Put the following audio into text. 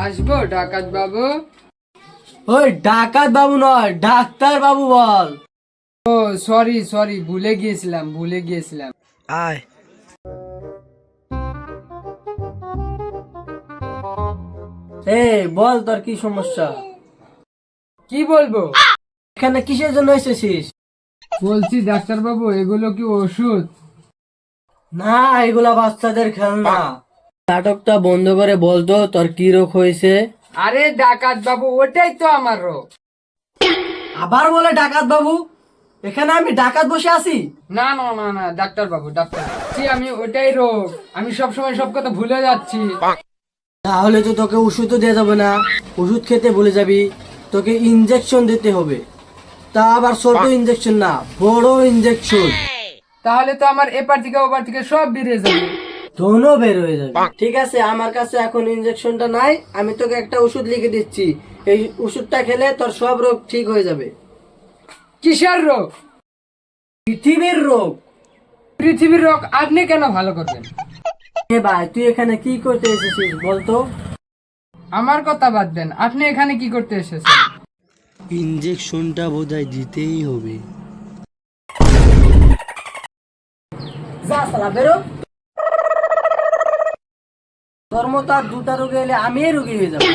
আসবো ডাকাত বাবু? ওই ডাকাত বাবু নয়, ডাক্তার বাবু বল। ও সরি সরি, ভুলে গিয়েছিলাম। আয়। বল তোর কি সমস্যা? কি বলবো? এখানে কিসের জন্য এসেছিস? বলছি ডাক্তার বাবু, এগুলো কি ওষুধ? না, এগুলা বাচ্চাদের খেলনা। নাটকটা বন্ধ করে বলতো তোর কি রোগ হয়েছে। আরে ডাকাত বাবু, ওটাই তো আমার রোগ। আবার বলে ডাকাত বাবু? এখানে আমি ডাকাত বসে আছি? না না না না ডাক্তার বাবু, আমি ওটাই রোগ। আমি সব সময় সব কথা ভুলে যাচ্ছি। তাহলে তো তোকে ওষুধও দেওয়া যাবে না, ওষুধ খেতে ভুলে যাবি। তোকে ইনজেকশন দিতে হবে, তা আবার ছোট ইনজেকশন না, বড় ইনজেকশন। তাহলে তো আমার এপার থেকে ওপার থেকে সব বেরিয়ে যাবে। দোনো বের হয়ে যাবে। ঠিক আছে, আমার কাছে এখন ইনজেকশনটা নাই, আমি তোকে একটা ওষুধ লিখে দিচ্ছি। এই ওষুধটা খেলে তোর সব রোগ ঠিক হয়ে যাবে। কিসের রোগ? পৃথিবীর রোগ। পৃথিবীর রোগ আপনি কেন ভালো করবেন? ভাই, তুই এখানে কি করতে এসেছিস বলতো? আমার কথা বাদ দেন, আপনি এখানে কি করতে এসেছেন? ইনজেকশনটা বোধহয় দিতেই হবে। যা সালা বেরো। তোর মতো আর দুটা রোগী এলে আমি রোগী হয়ে যাবো।